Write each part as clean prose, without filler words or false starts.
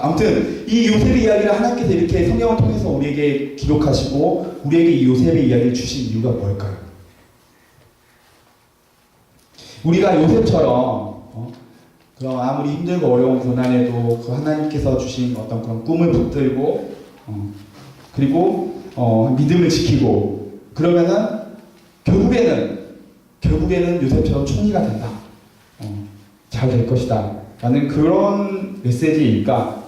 아무튼 이 요셉의 이야기를 하나님께서 이렇게 성경을 통해서 우리에게 기록하시고 우리에게 이 요셉의 이야기를 주신 이유가 뭘까요? 우리가 요셉처럼 그럼 아무리 힘들고 어려운 고난에도 그 하나님께서 주신 어떤 그런 꿈을 붙들고 그리고 믿음을 지키고 그러면은 결국에는 요셉처럼 총리가 된다. 잘 될 것이다. 라는 그런 메시지일까?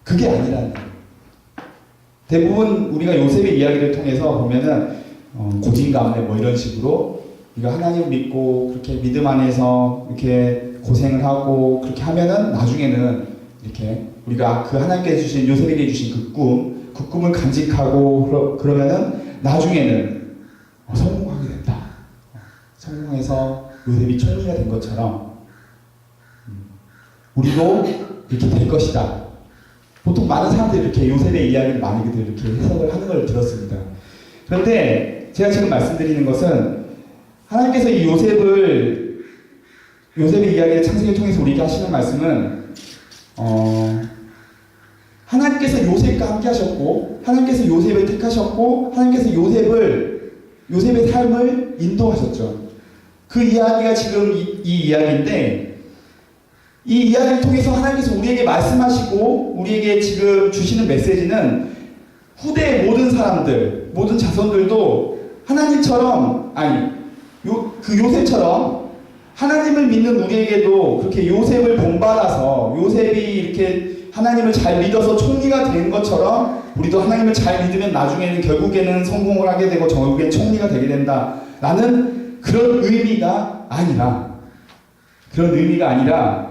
그게 아니라는 거예요. 대부분 우리가 요셉의 이야기를 통해서 보면은 고진 가운데 뭐 이런 식으로 우리가 하나님 믿고 그렇게 믿음 안에서 이렇게 고생을 하고 그렇게 하면은 나중에는 이렇게 우리가 그 하나님께서 주신 요셉에게 주신 그 꿈을 간직하고 그러면은 나중에는 성공하게 된다. 성공해서 요셉이 총리가 된 것처럼 우리도 이렇게 될 것이다. 보통 많은 사람들이 이렇게 요셉의 이야기를 많이들 이렇게 해석을 하는 걸 들었습니다. 그런데 제가 지금 말씀드리는 것은 하나님께서 이 요셉의 이야기를 창세기를 통해서 우리에게 하시는 말씀은 하나님께서 요셉과 함께 하셨고 하나님께서 요셉을 택하셨고 하나님께서 요셉의 삶을 인도하셨죠. 그 이야기가 지금 이 이야기인데 이 이야기를 통해서 하나님께서 우리에게 말씀하시고 우리에게 지금 주시는 메시지는 후대의 모든 사람들, 모든 자손들도 하나님처럼 그 요셉처럼 하나님을 믿는 우리에게도 그렇게 요셉을 본받아서 요셉이 이렇게 하나님을 잘 믿어서 총리가 된 것처럼 우리도 하나님을 잘 믿으면 나중에는 결국에는 성공을 하게 되고 결국엔 총리가 되게 된다라는 그런 의미가 아니라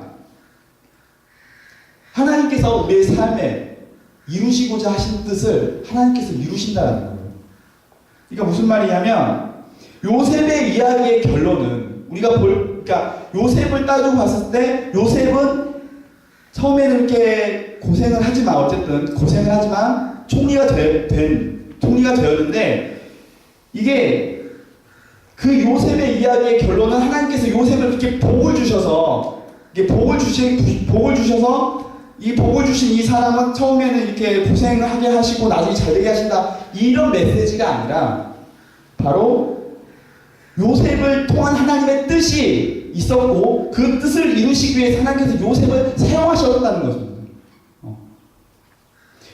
하나님께서 우리의 삶에 이루시고자 하신 뜻을 하나님께서 이루신다는 거예요. 그러니까 무슨 말이냐면 요셉의 이야기의 결론은 그러니까 요셉을 따지고 봤을 때 요셉은 처음에는 이렇게 고생을 하지만 총리가 되었는데 이게 그 요셉의 이야기의 결론은 하나님께서 요셉을 이렇게 복을 주셔서 이 복을 주신 이 사람은 처음에는 이렇게 고생을 하게 하시고 나중에 잘되게 하신다 이런 메시지가 아니라 바로 요셉을 통한 하나님의 뜻이 있었고 그 뜻을 이루시기 위해서 하나님께서 요셉을 사용하셨다는 것입니다.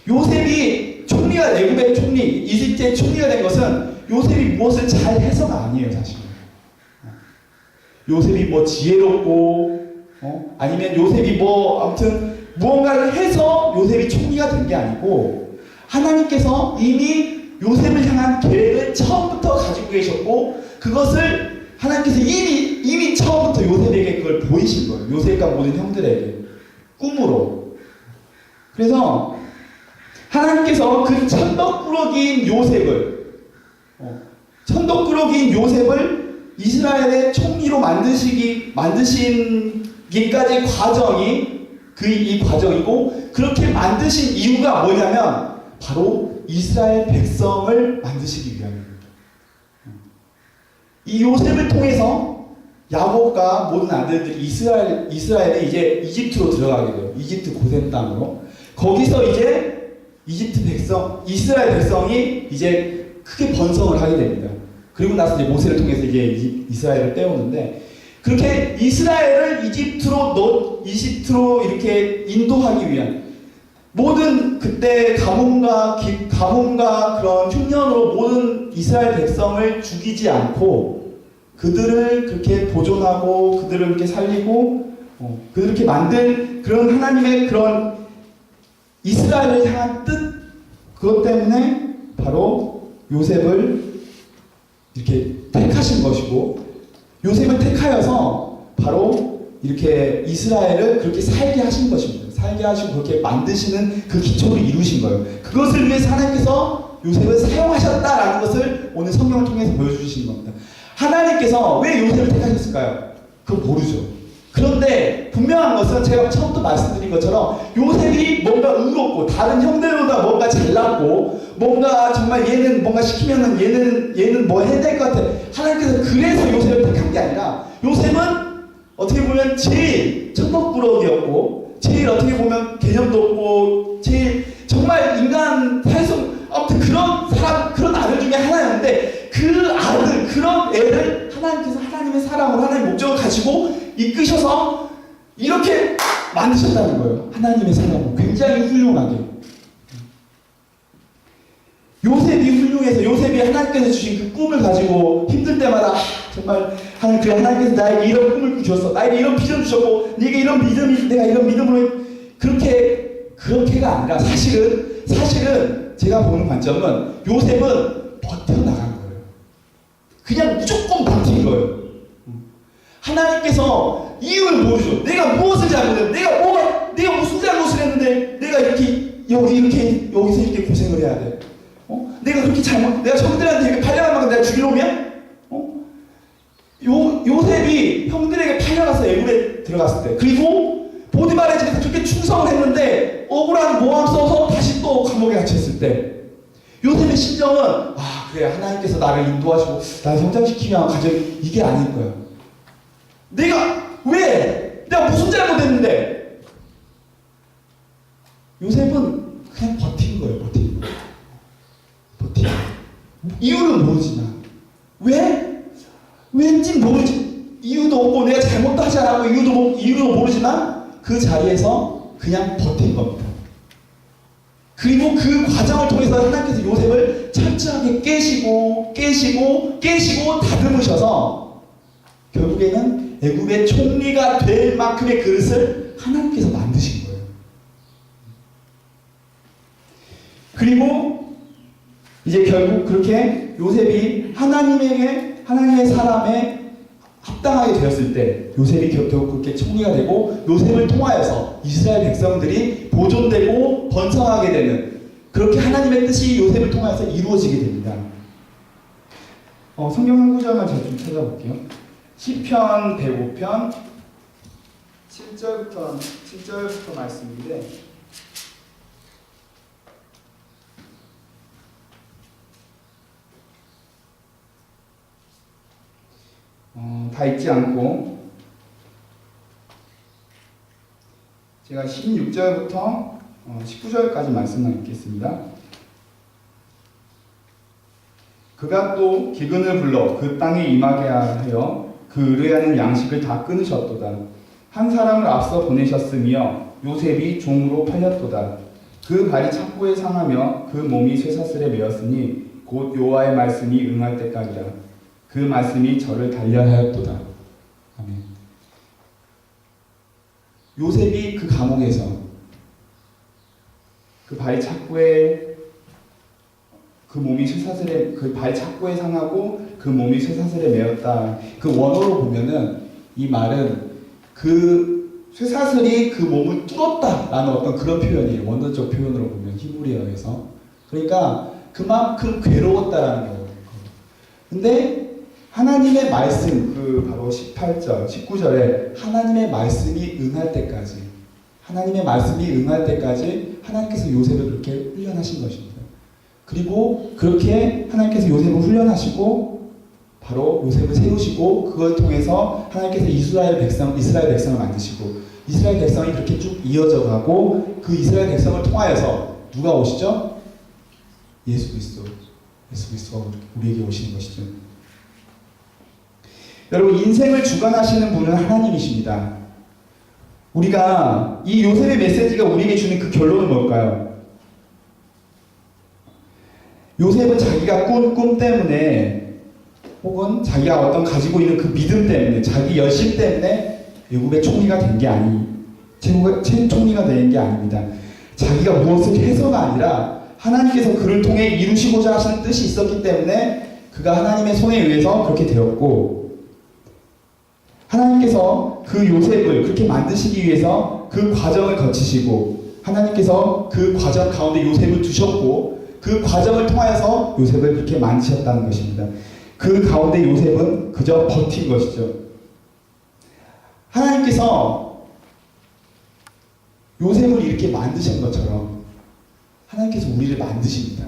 요셉이 애굽의 총리, 이집트의 총리가 된 것은 요셉이 무엇을 잘 해서가 아니에요, 사실. 요셉이 뭐 지혜롭고, 아니면 요셉이 아무튼 무언가를 해서 요셉이 총리가 된 게 아니고, 하나님께서 이미 요셉을 향한 계획을 처음부터 가지고 계셨고, 그것을 하나님께서 이미 처음부터 요셉에게 그걸 보이신 거예요. 요셉과 모든 형들에게. 꿈으로. 그래서, 하나님께서 그 천덕꾸러기인 요셉을 이스라엘의 총리로 만드신기까지 과정이 이 과정이고 그렇게 만드신 이유가 뭐냐면 바로 이스라엘 백성을 만드시기 위함입니다. 이 요셉을 통해서 야곱과 모든 아들들이 이스라엘에 이제 이집트로 들어가게 돼요. 이집트 고센 땅으로. 거기서 이제 이스라엘 백성이 이제 크게 번성을 하게 됩니다. 그리고 나서 이제 모세를 통해서 이제 이스라엘을 떼우는데 그렇게 이스라엘을 이집트로 이렇게 인도하기 위한 모든 그때 가뭄과 그런 흉년으로 모든 이스라엘 백성을 죽이지 않고 그들을 그렇게 보존하고 그들을 이렇게 살리고 그들을 이렇게 만든 그런 하나님의 그런 이스라엘을 향한 뜻 그것 때문에 바로 요셉을 이렇게 택하신 것이고 요셉을 택하여서 바로 이렇게 이스라엘을 그렇게 살게 하신 것입니다. 살게 하시고 그렇게 만드시는 그 기초를 이루신 거예요. 그것을 위해서 하나님께서 요셉을 사용하셨다라는 것을 오늘 성경을 통해서 보여주신 겁니다. 하나님께서 왜 요셉을 택하셨을까요? 그거 모르죠. 그런데 분명한 것은 제가 처음부터 말씀드린 것처럼 요셉이 뭔가 의롭고 다른 형들보다 뭔가 잘났고 뭔가 정말 얘는 뭔가 시키면은 얘는 뭐 해야 될 것 같아. 하나님께서 그래서 요셉을 택한 게 아니라 요셉은 어떻게 보면 제일 천덕꾸러기였고 제일 보면 개념도 없고 제일 정말 인간 사회성 아무튼 그런 사람 그런 아들 중에 하나였는데 그 아들 그런 애를 하나님께서 하나님의 사랑으로 하나님의 목적을 가지고 이끄셔서 이렇게 만드셨다는 거예요. 하나님의 사랑으로 굉장히 훌륭하게. 요셉이 훌륭해서 요셉이 하나님께서 주신 그 꿈을 가지고 힘들 때마다 정말 하나님 그래 하나님께서 나에게 이런 꿈을 주셨어. 나에게 이런 비전 주셨고 네가 이런 믿음이 내가 이런 믿음으로 그렇게가 아니라 사실은 제가 보는 관점은 요셉은 버텨나간 거예요. 그냥 무조건 버틴 거예요. 하나님께서 이유를 모르죠. 내가 무엇을 잘못했는데 내가 무슨 잘못을 했는데 내가 여기서 이렇게 고생을 해야 돼. 내가 그렇게 내가 형들한테 이렇게 팔려간 만큼 내가 죽이려면? 요셉이 형들에게 팔려가서 애굽에 들어갔을 때, 그리고 보디발의 집에서 그렇게 충성을 했는데 억울한 모함 써서 다시 또 감옥에 갇혔을 때, 요셉의 심정은 그래 하나님께서 나를 인도하시고 나를 성장시키기 위한 과정 이게 아닐 거야. 내가 무슨 잘못했는데? 요셉은 그냥 버틴 거예요. 버틴 거예요. 이유는 모르지만 왠지 모르지 이유도 없고 내가 잘못도 하지 않았고 이유도 모르지만 그 자리에서 그냥 버틴 겁니다. 그리고 그 과정을 통해서 하나님께서 요셉을 철저하게 깨시고 다듬으셔서 결국에는 애굽의 총리가 될 만큼의 그릇을 하나님께서 만드신 거예요. 그리고 이제 결국 그렇게 요셉이 하나님의 사람에 합당하게 되었을 때 요셉이 결국 그렇게 총리가 되고 요셉을 통하여서 이스라엘 백성들이 보존되고 번성하게 되는 그렇게 하나님의 뜻이 요셉을 통하여서 이루어지게 됩니다. 성경 한 구절만 제가 좀 찾아볼게요. 시편 105편 7절부터 말씀인데 다 읽지 않고 제가 16절부터 19절까지 말씀만 읽겠습니다. 그가 또 기근을 불러 그 땅에 임하게 하여 그 의뢰하는 양식을 다 끊으셨도다. 한 사람을 앞서 보내셨으며 요셉이 종으로 팔렸도다. 그 발이 착고에 상하며 그 몸이 쇠사슬에 매었으니 곧 여호와의 말씀이 응할 때까지라. 그 말씀이 저를 단련하였도다. 아멘. 요셉이 그 감옥에서 그 발이 착고에 그 몸이 쇠사슬에 그 발 착고에 상하고 그 몸이 쇠사슬에 매었다. 그 원어로 보면은 이 말은 그 쇠사슬이 그 몸을 뚫었다라는 어떤 그런 표현이에요. 원어적 표현으로 보면 히브리어에서. 그러니까 그만큼 괴로웠다라는 거예요. 근데 하나님의 말씀, 바로 18절, 19절에 하나님의 말씀이 응할 때까지 하나님께서 요셉을 그렇게 훈련하신 것입니다. 그리고 그렇게 하나님께서 요셉을 훈련하시고 바로 요셉을 세우시고 그걸 통해서 하나님께서 이스라엘 백성을 만드시고 이스라엘 백성이 그렇게 쭉 이어져 가고 그 이스라엘 백성을 통하여서 누가 오시죠? 예수 그리스도가 우리에게 오시는 것이죠. 여러분, 인생을 주관하시는 분은 하나님이십니다. 우리가 이 요셉의 메시지가 우리에게 주는 그 결론은 뭘까요? 요셉은 자기가 꾼 꿈 때문에 혹은 자기가 어떤 가지고 있는 그 믿음 때문에 자기 열심 때문에 애굽의 총리가 된 게 총리가 된 게 아닙니다. 자기가 무엇을 해서가 아니라 하나님께서 그를 통해 이루시고자 하시는 뜻이 있었기 때문에 그가 하나님의 손에 의해서 그렇게 되었고 하나님께서 그 요셉을 그렇게 만드시기 위해서 그 과정을 거치시고 하나님께서 그 과정 가운데 요셉을 두셨고 그 과정을 통하여서 요셉을 그렇게 만드셨다는 것입니다. 그 가운데 요셉은 그저 버틴 것이죠. 하나님께서 요셉을 이렇게 만드신 것처럼 하나님께서 우리를 만드십니다.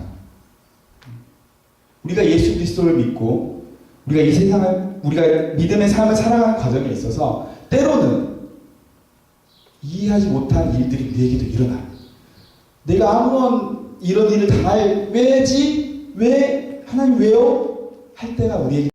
우리가 예수 그리스도를 믿고 우리가 이 세상을 우리가 믿음의 삶을 살아가는 과정에 있어서 때로는 이해하지 못한 일들이 우리에게도 일어나. 내가 아무런 이런 일을 당할 왜지? 왜? 하나님 왜요? 할 때가 우리에게